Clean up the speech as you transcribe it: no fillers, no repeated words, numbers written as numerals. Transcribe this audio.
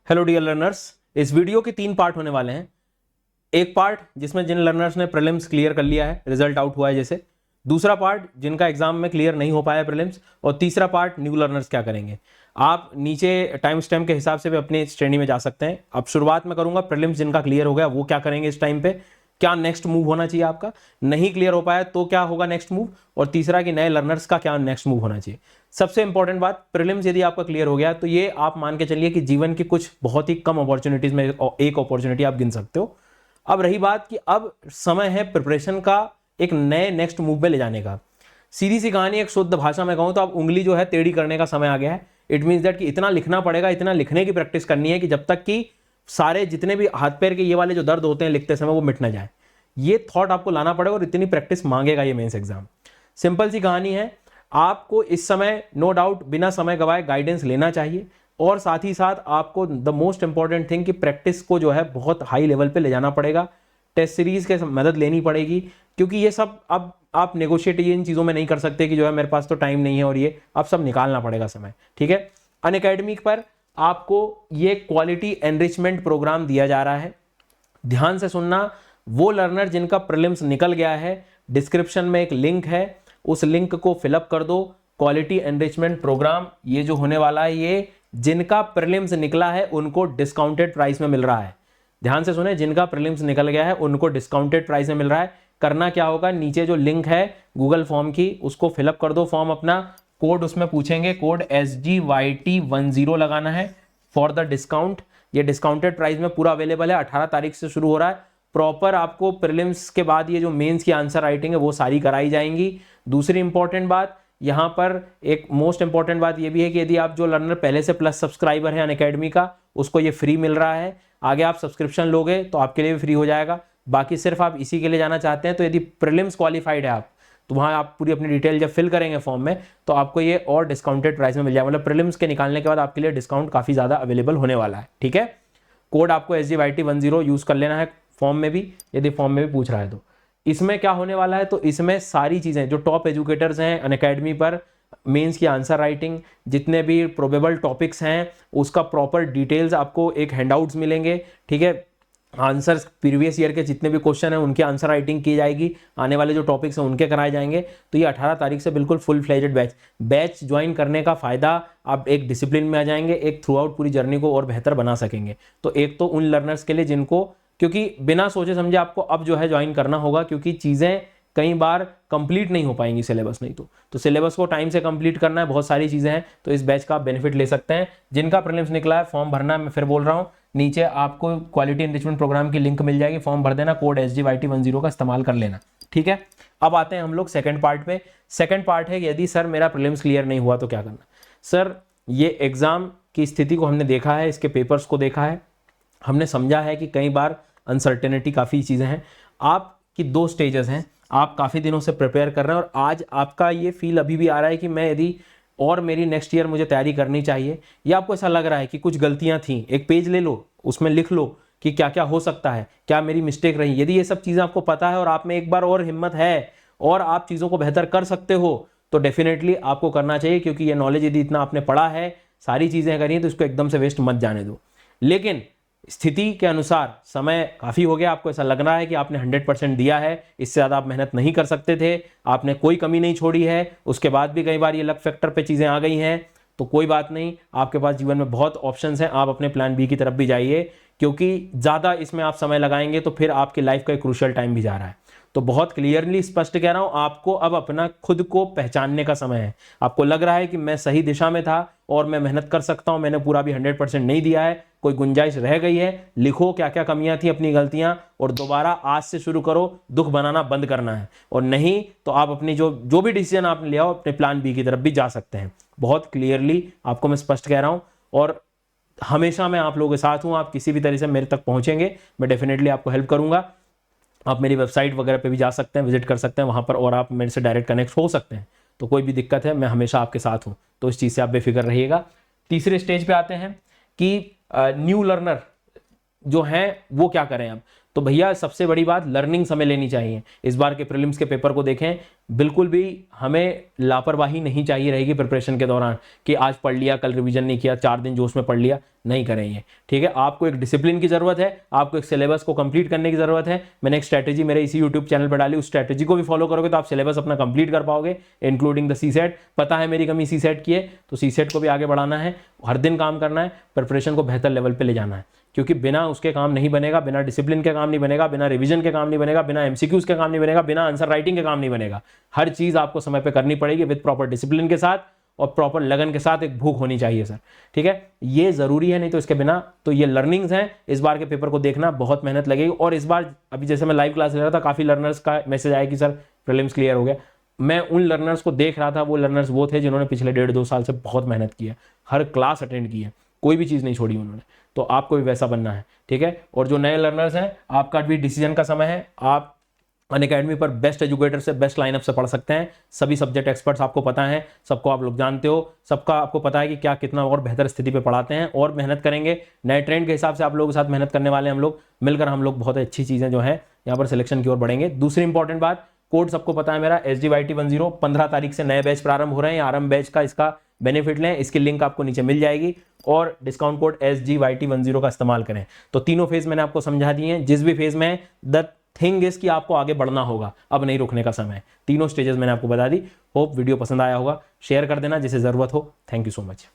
Hello dear learners, इस video के 3 part होने वाले हैं। एक पार्ट जिसमें जिन लर्नर्स ने प्रीलिम्स क्लियर कर लिया है, रिजल्ट आउट हुआ है जैसे। दूसरा पार्ट जिनका एग्जाम में क्लियर नहीं हो पाया प्रीलिम्स। और तीसरा पार्ट न्यू लर्नर्स क्या करेंगे। आप नीचे टाइम स्टैम्प के हिसाब से भी अपनी श्रेणी में जा सकते हैं। अब शुरुआत में करूंगा प्रीलिम्स जिनका क्लियर हो गया वो क्या करेंगे इस टाइम पे, क्या नेक्स्ट मूव होना चाहिए आपका, नहीं क्लियर हो पाया तो क्या होगा नेक्स्ट मूव, और तीसरा कि नए लर्नर्स का क्या नेक्स्ट मूव होना चाहिए। सबसे इंपॉर्टेंट बात, प्रीलिम्स यदि आपका क्लियर हो गया तो ये आप मान के चलिए कि जीवन की कुछ बहुत ही कम अपॉर्चुनिटीज में एक अपॉर्चुनिटी आप गिन सकते हो। अब रही बात कि अब समय है प्रिपरेशन का एक नए नेक्स्ट मूव में ले जाने का। सीधी सी कहानी, एक शुद्ध भाषा में कहूं तो अब उंगली जो है टेढ़ी करने का समय आ गया है। इट मीन्स दैट कि इतना लिखना पड़ेगा, इतना लिखने की प्रैक्टिस करनी है कि जब तक कि सारे जितने भी हाथ पैर के ये वाले जो दर्द होते हैं लिखते समय वो मिट ना जाए। ये थॉट आपको लाना पड़ेगा और इतनी प्रैक्टिस मांगेगा ये मेंस एग्जाम। सिंपल सी कहानी है, आपको इस समय नो डाउट बिना समय गवाए गाइडेंस लेना चाहिए, और साथ ही साथ आपको द मोस्ट इंपॉर्टेंट थिंग कि प्रैक्टिस को जो है बहुत हाई लेवल पे ले जाना पड़ेगा। टेस्ट सीरीज के मदद लेनी पड़ेगी, क्योंकि ये सब अब आप नेगोशिएट इन चीज़ों में नहीं कर सकते कि जो है मेरे पास तो टाइम नहीं है, और ये अब सब निकालना पड़ेगा समय। ठीक है, अनअकैडमी पर आपको ये क्वालिटी एनरिचमेंट प्रोग्राम दिया जा रहा है। ध्यान से सुनना, वो लर्नर जिनका प्रीलिम्स निकल गया है, डिस्क्रिप्शन में एक लिंक है, उस लिंक को फिलअप कर दो। क्वालिटी एनरिचमेंट प्रोग्राम ये जो होने वाला है, ये जिनका प्रीलिम्स निकला है उनको डिस्काउंटेड प्राइस में मिल रहा है। ध्यान से सुने, जिनका प्रीलिम्स निकल गया है उनको डिस्काउंटेड प्राइस में मिल रहा है। करना क्या होगा, नीचे जो लिंक है गूगल फॉर्म की उसको फिलअप कर दो फॉर्म अपना। कोड उसमें पूछेंगे, कोड SGYT10 लगाना है फॉर द डिस्काउंट। ये डिस्काउंटेड प्राइस में पूरा अवेलेबल है, 18 तारीख से शुरू हो रहा है। प्रॉपर आपको प्रीलिम्स के बाद ये जो मेंस की आंसर राइटिंग है वो सारी कराई जाएंगी। दूसरी इंपॉर्टेंट बात यहाँ पर, एक मोस्ट इंपॉर्टेंट बात ये भी है कि यदि आप जो लर्नर पहले से प्लस सब्सक्राइबर हैं अनअकैडमी का, उसको ये फ्री मिल रहा है। आगे आप सब्सक्रिप्शन लोगे तो आपके लिए भी फ्री हो जाएगा। बाकी सिर्फ आप इसी के लिए जाना चाहते हैं तो यदि प्रीलिम्स क्वालिफाइड है आप, तो वहाँ आप पूरी अपनी डिटेल जब फिल करेंगे फॉर्म में तो आपको ये और डिस्काउंटेड प्राइस में मिल जाएगा। मतलब प्रीलिम्स के निकालने के बाद आपके लिए डिस्काउंट काफ़ी ज़्यादा अवेलेबल होने वाला है। ठीक है, कोड आपको SGYT10 यूज़ कर लेना है फॉर्म में भी, यदि फॉर्म में भी पूछ रहा है तो। इसमें क्या होने वाला है, तो इसमें सारी चीज़ें जो टॉप एजुकेटर्स हैं अनअकैडमी पर, मेंस की आंसर राइटिंग, जितने भी प्रोबेबल टॉपिक्स हैं उसका प्रॉपर डिटेल्स आपको एक हैंडआउट्स मिलेंगे। ठीक है, आंसर्स प्रीवियस ईयर के जितने भी क्वेश्चन हैं उनकी आंसर राइटिंग की जाएगी, आने वाले जो टॉपिक्स हैं उनके कराए जाएंगे। तो ये 18 तारीख से बिल्कुल फुल फ्लेजेड बैच ज्वाइन करने का फ़ायदा, आप एक डिसिप्लिन में आ जाएंगे, एक थ्रू आउट पूरी जर्नी को और बेहतर बना सकेंगे। तो एक तो उन लर्नर्स के लिए जिनको, क्योंकि बिना सोचे समझे आपको अब जो है ज्वाइन करना होगा, क्योंकि चीज़ें कई बार कंप्लीट नहीं हो पाएंगी सिलेबस नहीं तो सिलेबस को टाइम से कंप्लीट करना है, बहुत सारी चीज़ें हैं। तो इस बैच का आप बेनिफिट ले सकते हैं। जिनका प्रीलिम्स निकला है फॉर्म भरना, मैं फिर बोल रहा हूँ, नीचे आपको क्वालिटी एनरिचमेंट प्रोग्राम की लिंक मिल जाएगी, फॉर्म भर देना, कोड SGYT10 का इस्तेमाल कर लेना। ठीक है, अब आते हैं हम लोग सेकंड पार्ट पे। सेकंड पार्ट है कि यदि सर मेरा प्रीलिम्स क्लियर नहीं हुआ तो क्या करना। सर ये एग्जाम की स्थिति को हमने देखा है, इसके पेपर्स को देखा है, हमने समझा है कि कई बार अनसर्टेनिटी काफ़ी चीज़ें हैं। आपकी 2 स्टेजेस हैं, आप काफ़ी दिनों से प्रिपेयर कर रहे हैं और आज आपका ये फील अभी भी आ रहा है कि मैं यदि और मेरी नेक्स्ट ईयर मुझे तैयारी करनी चाहिए, या आपको ऐसा लग रहा है कि कुछ गलतियां थी, एक पेज ले लो उसमें लिख लो कि क्या क्या हो सकता है, क्या मेरी मिस्टेक रही। यदि ये सब चीज़ें आपको पता है और आप में एक बार और हिम्मत है और आप चीज़ों को बेहतर कर सकते हो तो डेफिनेटली आपको करना चाहिए, क्योंकि ये नॉलेज यदि इतना आपने पढ़ा है, सारी चीज़ें करी तो इसको एकदम से वेस्ट मत जाने दो। लेकिन स्थिति के अनुसार समय काफ़ी हो गया, आपको ऐसा लग रहा है कि आपने 100% दिया है, इससे ज़्यादा आप मेहनत नहीं कर सकते थे, आपने कोई कमी नहीं छोड़ी है, उसके बाद भी कई बार ये लक फैक्टर पे चीज़ें आ गई हैं, तो कोई बात नहीं, आपके पास जीवन में बहुत ऑप्शंस हैं। आप अपने प्लान बी की तरफ भी जाइए, क्योंकि ज़्यादा इसमें आप समय लगाएंगे तो फिर आपकी लाइफ का एक क्रूशियल टाइम भी जा रहा है। तो बहुत क्लियरली स्पष्ट कह रहा हूँ, आपको अब अपना खुद को पहचानने का समय है। आपको लग रहा है कि मैं सही दिशा में था और मैं मेहनत कर सकता हूँ, मैंने पूरा भी 100% नहीं दिया है, कोई गुंजाइश रह गई है, लिखो क्या क्या कमियां थी, अपनी गलतियां, और दोबारा आज से शुरू करो। दुख बनाना बंद करना है, और नहीं तो आप अपनी जो भी डिसीजन आपने लिया हो अपने प्लान बी की तरफ भी जा सकते हैं। बहुत क्लियरली आपको मैं स्पष्ट कह रहा हूँ, और हमेशा मैं आप लोगों के साथ हूँ। आप किसी भी तरह से मेरे तक पहुंचेंगे, मैं डेफिनेटली आपको हेल्प करूंगा। आप मेरी वेबसाइट वगैरह पे भी जा सकते हैं, विजिट कर सकते हैं वहाँ पर, और आप मेरे से डायरेक्ट कनेक्ट हो सकते हैं। तो कोई भी दिक्कत है, मैं हमेशा आपके साथ हूँ, तो इस चीज़ से आप बेफिक्र रहिएगा। तीसरे स्टेज पे आते हैं कि न्यू लर्नर जो हैं वो क्या करें अब। तो भैया सबसे बड़ी बात, लर्निंग समय लेनी चाहिए। इस बार के प्रीलिम्स के पेपर को देखें, बिल्कुल भी हमें लापरवाही नहीं चाहिए रहेगी प्रिपरेशन के दौरान कि आज पढ़ लिया, कल रिवीजन नहीं किया, 4 दिन जोश में पढ़ लिया, नहीं करें ये, ठीक है। आपको एक डिसिप्लिन की जरूरत है, आपको एक सिलेबस को कंप्लीट करने की जरूरत है। मैंने एक स्ट्रैटेजी मेरे इसी यूट्यूब चैनल पर डाली, उस स्ट्रैटेजी को भी फॉलो करोगे तो आप सिलेबस अपना कंप्लीट कर पाओगे, इंक्लूडिंग द सीसेट। पता है मेरी कमी सीसेट की है, तो सीसेट को भी आगे बढ़ाना है, हर दिन काम करना है, प्रिपरेशन को बेहतर लेवल पे ले जाना है, क्योंकि बिना उसके काम नहीं बनेगा, बिना डिसिप्लिन के काम नहीं बनेगा, बिना रिवीजन के काम नहीं बनेगा, बिना एमसीक्यूज के काम नहीं बनेगा, बिना आंसर राइटिंग के काम नहीं बनेगा। हर चीज आपको समय पे करनी पड़ेगी विद प्रॉपर डिसिप्लिन के साथ और प्रॉपर लगन के साथ, एक भूख होनी चाहिए सर, ठीक है, ये जरूरी है, नहीं तो इसके बिना तो ये लर्निंग्स हैं। इस बार के पेपर को देखना, बहुत मेहनत लगेगी। और इस बार अभी जैसे मैं लाइव क्लास ले रहा था, काफी लर्नर्स का मैसेज आया कि सर प्रीलिम्स क्लियर हो गया। मैं उन लर्नर्स को देख रहा था, वो लर्नर्स वो थे जिन्होंने पिछले 1.5-2 साल से बहुत मेहनत की है, हर क्लास अटेंड की है, कोई भी चीज़ नहीं छोड़ी उन्होंने। तो आपको भी वैसा बनना है, ठीक है। और जो नए लर्नर्स हैं, आपका भी डिसीजन का समय है। आप अनअकैडमी पर बेस्ट एजुकेटर से, बेस्ट लाइनअप से पढ़ सकते हैं। सभी सब्जेक्ट एक्सपर्ट्स आपको पता है, सबको आप लोग जानते हो, सबका आपको पता है कि क्या कितना और बेहतर स्थिति पे पढ़ाते हैं। और मेहनत करेंगे, नए ट्रेंड के हिसाब से आप लोगों के साथ मेहनत करने वाले हैं हम लोग मिलकर। हम लोग बहुत अच्छी चीज़ें जो है यहाँ पर सिलेक्शन की ओर बढ़ेंगे। दूसरी इंपॉर्टेंट बात, कोड सबको पता है मेरा SGYT10, 15 तारीख से नए बैच प्रारंभ हो रहे हैं। आरंभ बैच का इसका बेनिफिट लें, इसकी लिंक आपको नीचे मिल जाएगी और डिस्काउंट कोड SGYT10 का इस्तेमाल करें। तो तीनों फेज मैंने आपको समझा दिए हैं, जिस भी फेज में द थिंग इज कि आपको आगे बढ़ना होगा, अब नहीं रुकने का समय है। तीनों स्टेजेस मैंने आपको बता दी। होप वीडियो पसंद आया होगा, शेयर कर देना जिसे जरूरत हो। Thank you so much.